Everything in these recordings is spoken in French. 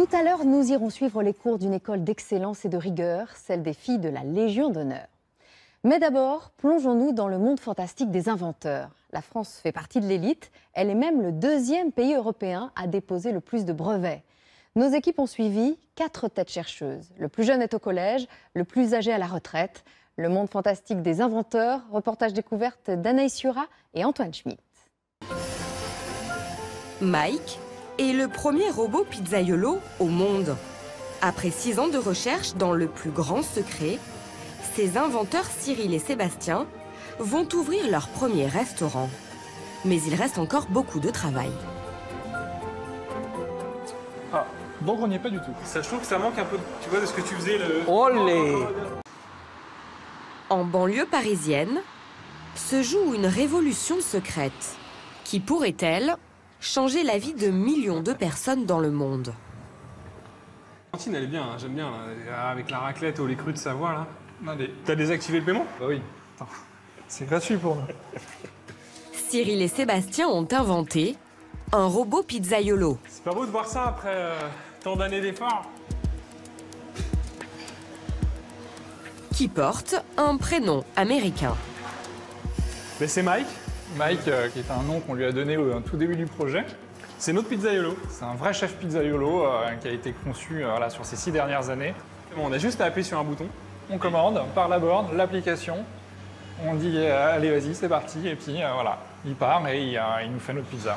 Tout à l'heure, nous irons suivre les cours d'une école d'excellence et de rigueur, celle des filles de la Légion d'honneur. Mais d'abord, plongeons-nous dans le monde fantastique des inventeurs. La France fait partie de l'élite, elle est même le deuxième pays européen à déposer le plus de brevets. Nos équipes ont suivi 4 têtes chercheuses. Le plus jeune est au collège, le plus âgé à la retraite. Le monde fantastique des inventeurs, reportage découverte d'Anaïs Sura et Antoine Schmitt. Mike est le premier robot pizzaiolo au monde. Après 6 ans de recherche dans le plus grand secret, ses inventeurs Cyril et Sébastien vont ouvrir leur premier restaurant. Mais il reste encore beaucoup de travail. Ah, donc on n'y est pas du tout. Ça, je trouve que ça manque un peu, tu vois, de ce que tu faisais. Olé! En banlieue parisienne, se joue une révolution secrète qui pourrait-elle changer la vie de millions de personnes dans le monde. La cantine, elle est bien, hein, j'aime bien, là, avec la raclette au lait cru de Savoie, là. T'as désactivé le paiement? Bah oui. C'est gratuit pour nous. Cyril et Sébastien ont inventé un robot pizzaiolo. C'est pas beau de voir ça après tant d'années d'efforts. Qui porte un prénom américain. Mais c'est Mike. Mike, qui est un nom qu'on lui a donné au tout début du projet. C'est notre pizzaiolo. C'est un vrai chef pizzaiolo qui a été conçu sur ces 6 dernières années. Bon, on a juste à appuyer sur un bouton. On commande par la borne, l'application. On dit allez vas-y c'est parti et puis voilà, il part et il nous fait notre pizza.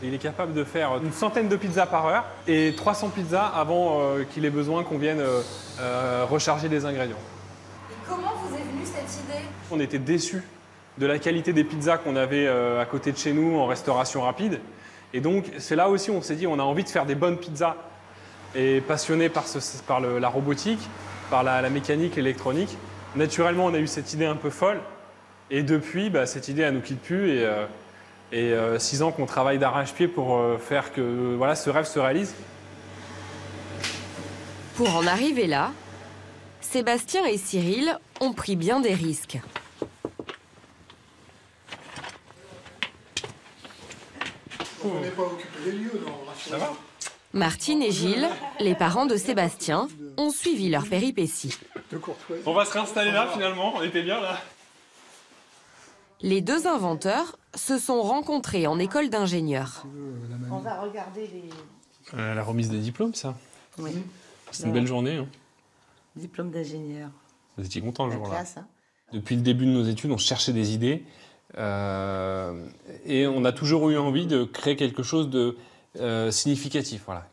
Il est capable de faire une centaine de pizzas par heure et 300 pizzas avant qu'il ait besoin qu'on vienne recharger des ingrédients. Et comment vous est venue cette idée? On était déçus de la qualité des pizzas qu'on avait à côté de chez nous en restauration rapide. Et donc c'est là aussi où on s'est dit on a envie de faire des bonnes pizzas. Et passionné par la robotique, par la mécanique, l'électronique, naturellement on a eu cette idée un peu folle. Et depuis, cette idée elle nous quitte plus. Et 6 ans qu'on travaille d'arrache-pied pour faire que voilà, ce rêve se réalise. Pour en arriver là, Sébastien et Cyril ont pris bien des risques. On n'est pas occupé des lieux, non? Ça va? Martine et Gilles, les parents de Sébastien, ont suivi leur péripétie. On va se réinstaller là finalement, on était bien là. Les deux inventeurs se sont rencontrés en école d'ingénieur. On va regarder les La remise des diplômes, ça. oui. C'est une belle journée. Hein. Diplômes d'ingénieur. Vous étiez content le La jour-là. classe, hein. Depuis le début de nos études, on cherchait des idées. Et on a toujours eu envie de créer quelque chose de significatif. Voilà.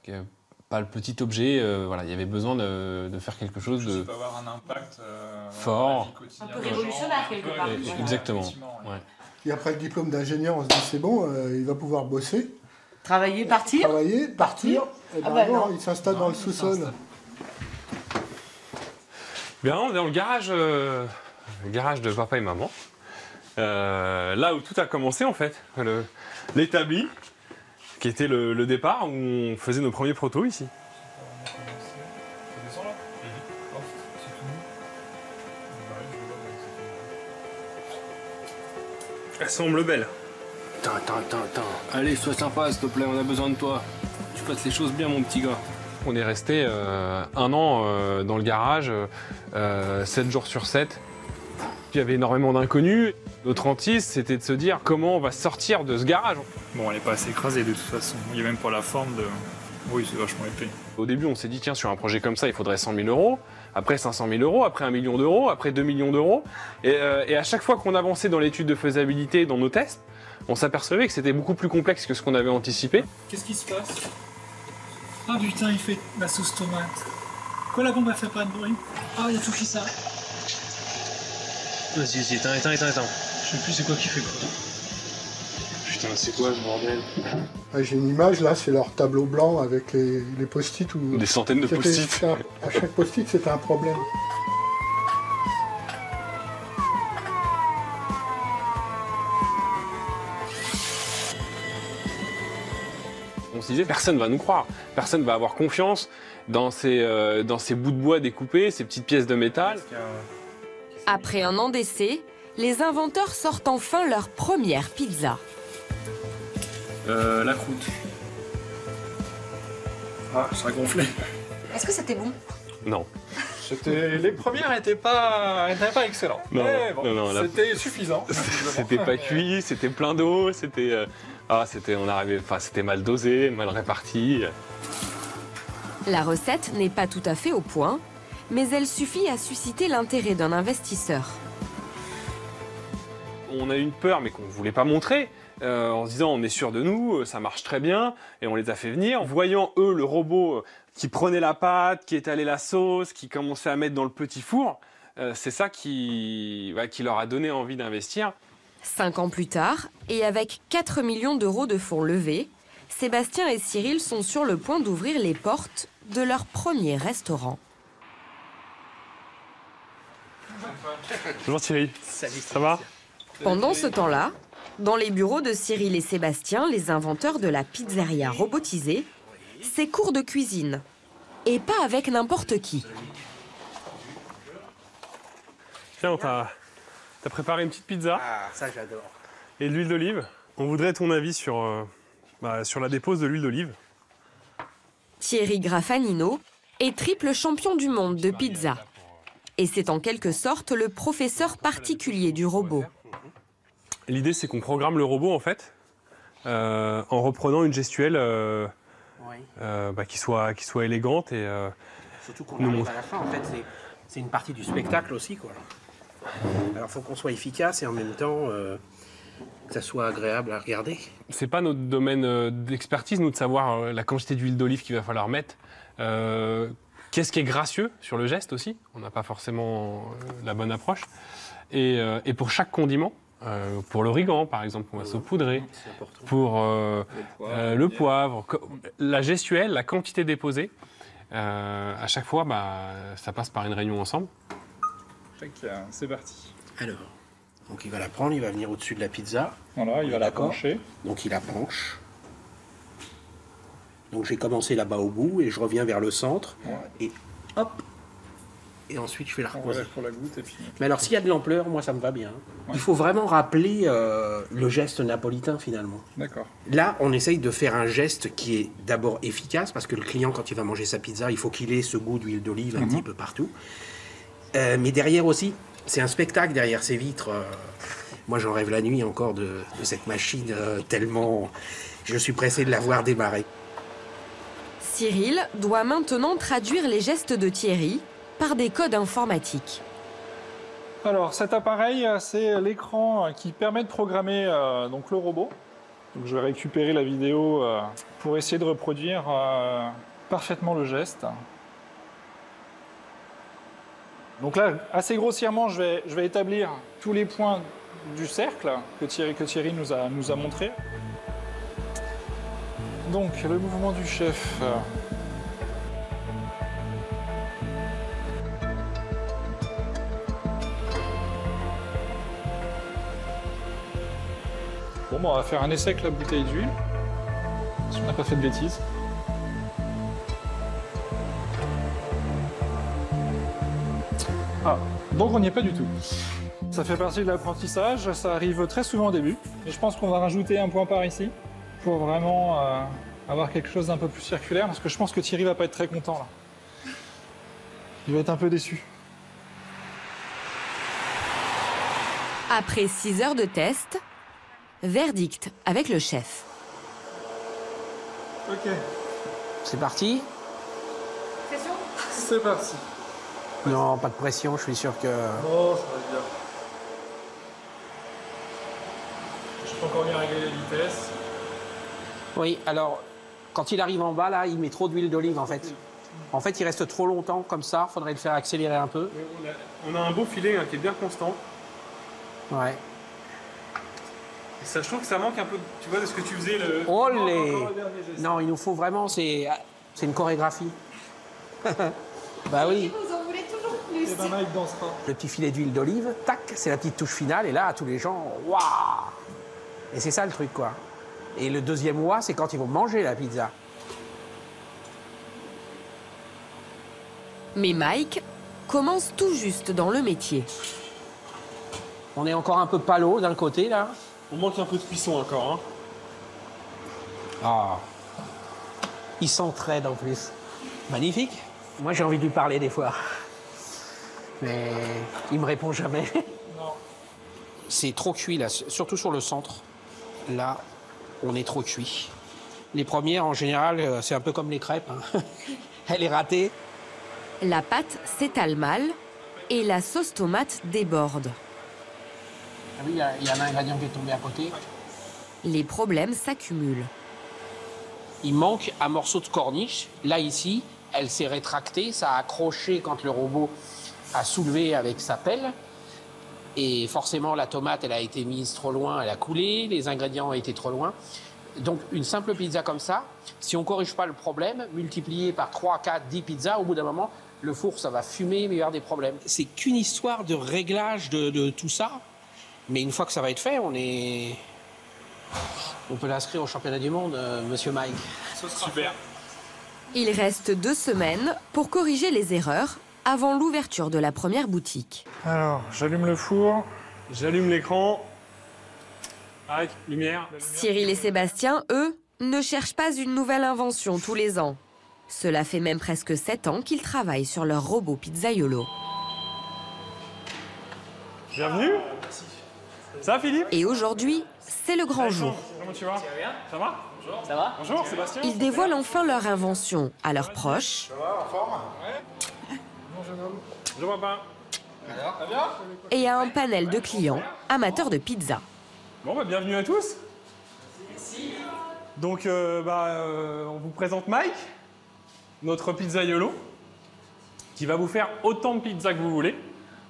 Pas le petit objet. Voilà. Il y avait besoin de faire quelque chose de peut avoir un impact fort. Un peu révolutionnaire quelque part. Exactement. Ouais. Et après le diplôme d'ingénieur, on se dit c'est bon, il va pouvoir bosser, Travailler, partir. travailler, partir. Et Ah bah non, non. il s'installe dans le sous-sol. Bien, on est dans le garage de papa et maman. Là où tout a commencé en fait. L'établi, qui était le départ où on faisait nos premiers protos ici. Elle semble belle. Attends. Allez, sois sympa s'il te plaît, on a besoin de toi. Tu fasses les choses bien mon petit gars. On est resté 1 an dans le garage, 7 jours sur 7. Il y avait énormément d'inconnus. Notre hantise, c'était de se dire comment on va sortir de ce garage. Bon, elle n'est pas assez écrasée de toute façon. Il y a même pas la forme de... Oui, c'est vachement épais. Au début, on s'est dit, tiens, sur un projet comme ça, il faudrait 100 000 €, après 500 000 €, après 1 million d'euros, après 2 millions d'euros. Et à chaque fois qu'on avançait dans l'étude de faisabilité, dans nos tests, on s'apercevait que c'était beaucoup plus complexe que ce qu'on avait anticipé. Qu'est-ce qui se passe? Ah putain, il fait la sauce tomate. Quoi, la bombe elle fait pas de bruit? Ah, il y a tout qui s'arrête. Vas-y, éteins. Je sais plus c'est quoi qui fait quoi. Putain, c'est quoi ce bordel? Ah, j'ai une image là, c'est leur tableau blanc avec les post-it. Où Des centaines de post-it. À chaque post-it, c'était un problème. On se disait, personne va nous croire, personne va avoir confiance dans ces bouts de bois découpés, ces petites pièces de métal. Après 1 an d'essai, les inventeurs sortent enfin leur première pizza. La croûte. Ah, ça gonflait. Est-ce que c'était bon? Non. Les premières n'étaient pas excellentes. Non, Mais bon, non, là- c'était suffisant. C'était pas cuit, c'était plein d'eau, c'était c'était mal dosé, mal réparti. La recette n'est pas tout à fait au point, mais elle suffit à susciter l'intérêt d'un investisseur. On a eu une peur, mais qu'on ne voulait pas montrer, en se disant on est sûr de nous, ça marche très bien, et on les a fait venir. Voyant eux le robot qui prenait la pâte, qui étalait la sauce, qui commençait à mettre dans le petit four, c'est ça qui leur a donné envie d'investir. 5 ans plus tard, et avec 4 millions d'euros de fonds levés, Sébastien et Cyril sont sur le point d'ouvrir les portes de leur premier restaurant. Bonjour Thierry. Salut. Ça va? Pendant ce temps-là, dans les bureaux de Cyril et Sébastien, les inventeurs de la pizzeria robotisée, c'est cours de cuisine. Et pas avec n'importe qui. Tiens, t'as préparé une petite pizza Ah, ça j'adore. et de l'huile d'olive. On voudrait ton avis sur la dépose de l'huile d'olive. Thierry Graffanino est triple champion du monde de pizza. Et c'est en quelque sorte le professeur particulier du robot. L'idée, c'est qu'on programme le robot, en fait, en reprenant une gestuelle qui soit élégante et... Surtout qu'on nous arrive montre. à la fin, en fait, c'est une partie du spectacle aussi, quoi. Alors, il faut qu'on soit efficace et en même temps que ça soit agréable à regarder. C'est pas notre domaine d'expertise, nous, de savoir la quantité d'huile d'olive qu'il va falloir mettre. Qu'est-ce qui est gracieux sur le geste aussi? On n'a pas forcément la bonne approche. Et pour chaque condiment, pour l'origan, par exemple, on va saupoudrer. C'est important. Pour le poivre, la gestuelle, la quantité déposée. À chaque fois, ça passe par une réunion ensemble. C'est parti. Alors, donc il va la prendre, il va venir au-dessus de la pizza. Voilà, il va la D'accord. pencher. Donc il la penche. Donc j'ai commencé là-bas au bout et je reviens vers le centre. Ouais. Et hop. Et ensuite je fais la On reposer. relève pour la goutte et puis... Mais alors s'il y a de l'ampleur, moi ça me va bien. Ouais. Il faut vraiment rappeler le geste napolitain finalement. D'accord. Là, on essaye de faire un geste qui est d'abord efficace parce que le client, quand il va manger sa pizza, il faut qu'il ait ce goût d'huile d'olive un petit peu partout. Mais derrière aussi, c'est un spectacle derrière ces vitres. Moi, j'en rêve la nuit encore de cette machine tellement je suis pressé de la voir démarrer. Cyril doit maintenant traduire les gestes de Thierry par des codes informatiques. Alors, cet appareil, c'est l'écran qui permet de programmer donc le robot. Donc, je vais récupérer la vidéo pour essayer de reproduire parfaitement le geste. Donc là, assez grossièrement, je vais établir tous les points du cercle que Thierry nous a montré. Donc, le mouvement du chef. Bon, on va faire un essai avec la bouteille d'huile, si on n'a pas fait de bêtises. Ah, donc on n'y est pas du tout. Ça fait partie de l'apprentissage, ça arrive très souvent au début. Et je pense qu'on va rajouter un point par ici pour vraiment avoir quelque chose d'un peu plus circulaire, parce que je pense que Thierry va pas être très content là. Il va être un peu déçu. Après 6 heures de test, verdict avec le chef. Ok, C'est parti? c'est parti. Non, pas de pression, je suis sûr que... Oh, ça va bien. Je peux encore bien régler les vitesses. Oui, alors, quand il arrive en bas, là, il met trop d'huile d'olive, en fait. En fait, il reste trop longtemps comme ça, faudrait le faire accélérer un peu. On a un beau filet qui est bien constant. Ouais. Et ça, je trouve que ça manque un peu, tu vois, de ce que tu faisais. Oh les... Encore le dernier geste. Non, il nous faut vraiment, c'est une chorégraphie. Bah oui. Et ben Mike dansera. Le petit filet d'huile d'olive, tac, c'est la petite touche finale, et là, tous les gens, waouh! Et c'est ça le truc, quoi. Et le deuxième waouh, c'est quand ils vont manger la pizza. Mais Mike commence tout juste dans le métier. On est encore un peu palo d'un côté, là. On manque un peu de cuisson encore. Ah. Ils s'entraident en plus. Magnifique. Moi, j'ai envie de lui parler des fois. Mais il me répond jamais. C'est trop cuit, là, surtout sur le centre. Là, on est trop cuit. Les premières, en général, c'est un peu comme les crêpes. Hein. Elle est ratée. La pâte s'étale mal et la sauce tomate déborde. Ah oui, il y a un ingrédient qui est tombé à côté. Les problèmes s'accumulent. Il manque un morceau de corniche. Là, ici, elle s'est rétractée. Ça a accroché quand le robot a soulevé avec sa pelle. Et forcément, la tomate, elle a été mise trop loin, elle a coulé. Les ingrédients ont été trop loin. Donc, une simple pizza comme ça, si on ne corrige pas le problème, multiplié par 3, 4, 10 pizzas, au bout d'un moment, le four, ça va fumer, il va y avoir des problèmes. C'est qu'une histoire de réglage de tout ça. Mais une fois que ça va être fait, on peut l'inscrire au championnat du monde, monsieur Mike. Super. Il reste 2 semaines pour corriger les erreurs avant l'ouverture de la première boutique. Alors, j'allume le four. J'allume l'écran. Avec lumière. Cyril et Sébastien, eux, ne cherchent pas une nouvelle invention tous les ans. Cela fait même presque 7 ans qu'ils travaillent sur leur robot pizzaiolo. Bienvenue. Ça va, Philippe? Et aujourd'hui, c'est le grand jour. Comment tu vas? Ça va? Bonjour. Ça va? Bonjour, Sébastien. Ils dévoilent enfin leur invention à leurs proches. Ça va, en forme? Bonjour, papa. Ça bien? Et à un panel de clients amateurs de pizza. Bon, bah, bienvenue à tous. Donc, on vous présente Mike, notre pizzaiolo, qui va vous faire autant de pizza que vous voulez.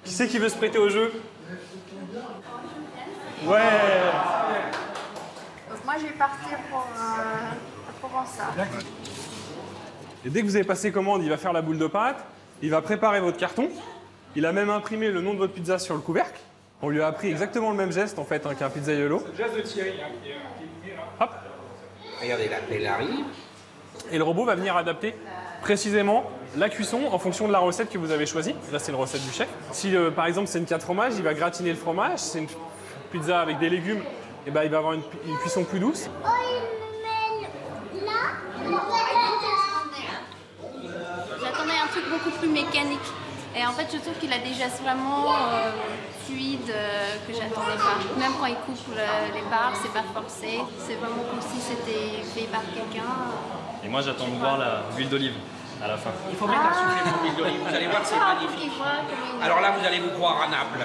Qui c'est qui veut se prêter au jeu? Ouais. Donc moi, je vais partir pour Provençal. Et dès que vous avez passé commande, il va faire la boule de pâte, il va préparer votre carton. Il a même imprimé le nom de votre pizza sur le couvercle. On lui a appris exactement le même geste en fait qu'un pizzaiolo. C'est le geste de Thierry qui est là. Hop. Regardez, la pelle arrive. Et le robot va venir adapter précisément la cuisson en fonction de la recette que vous avez choisie. Là, c'est la recette du chef. Si par exemple c'est une 4 fromages, il va gratiner le fromage. C'est une pizza avec des légumes, et ben, il va avoir une cuisson plus douce. J'attendais un truc beaucoup plus mécanique. Et en fait, je trouve qu'il a des gestes vraiment fluides que j'attendais pas. Même quand il coupe les barbes, c'est pas forcé. C'est vraiment comme si c'était fait par quelqu'un. Et moi, j'attends de voir l'huile d'olive à la fin. Il faut mettre un supplément d'huile d'olive. Vous allez voir que c'est magnifique. Alors là, vous allez vous croire à Naples.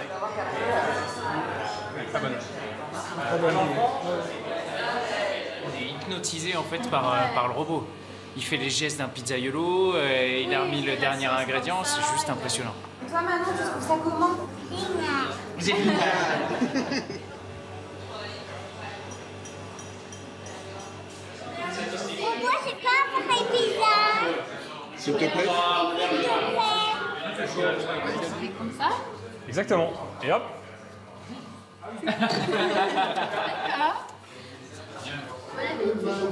On est hypnotisé en fait par le robot. Il fait les gestes d'un pizzaiolo, il a remis le dernier ingrédient, c'est juste impressionnant. Toi maintenant, tu trouves ça comment? Vous êtes Pourquoi c'est pas pareil pizza? S'il te plaît. C'est comme ça? Exactement. Et hop.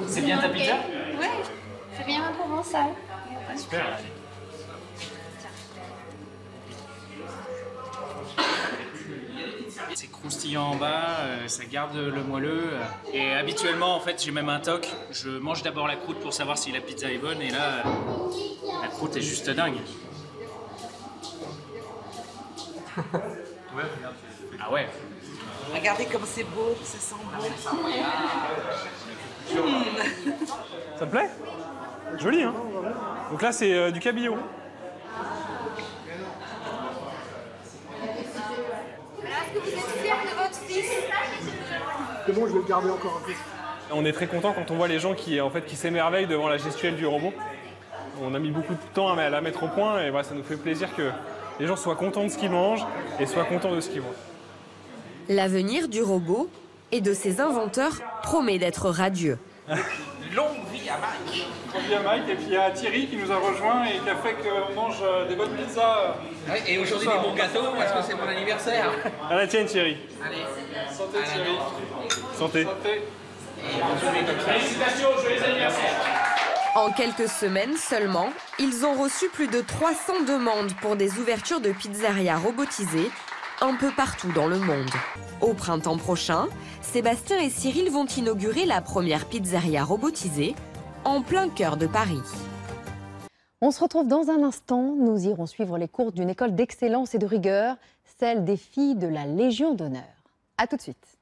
C'est bien ta pizza? Ouais, c'est bien un Provençal. Super. C'est croustillant en bas, ça garde le moelleux. Et habituellement, en fait, j'ai même un toc. Je mange d'abord la croûte pour savoir si la pizza est bonne. Et là, la croûte est juste dingue. Ah ouais. Regardez comme c'est beau, ça sent bon. Ça te plaît? Joli, hein? Donc là, c'est du cabillaud. Est-ce que vous êtes fiers de votre fils? C'est bon, je vais le garder encore un peu. On est très content quand on voit les gens qui s'émerveillent devant la gestuelle du robot. On a mis beaucoup de temps à la mettre au point et voilà, ça nous fait plaisir que les gens soient contents de ce qu'ils mangent et soient contents de ce qu'ils voient. L'avenir du robot et de ses inventeurs promet d'être radieux. Longue vie à Mike. Longue vie à Mike, et puis il y a Thierry qui nous a rejoint et qui a fait qu'on mange des bonnes pizzas. Ouais, et aujourd'hui des bons gâteaux parce que c'est mon anniversaire. À la tienne, Thierry. Allez. Santé Thierry. Santé. Santé. Félicitations, joyeux anniversaire. En quelques semaines seulement, ils ont reçu plus de 300 demandes pour des ouvertures de pizzerias robotisées un peu partout dans le monde. Au printemps prochain, Sébastien et Cyril vont inaugurer la première pizzeria robotisée en plein cœur de Paris. On se retrouve dans un instant. Nous irons suivre les cours d'une école d'excellence et de rigueur, celle des filles de la Légion d'honneur. A tout de suite.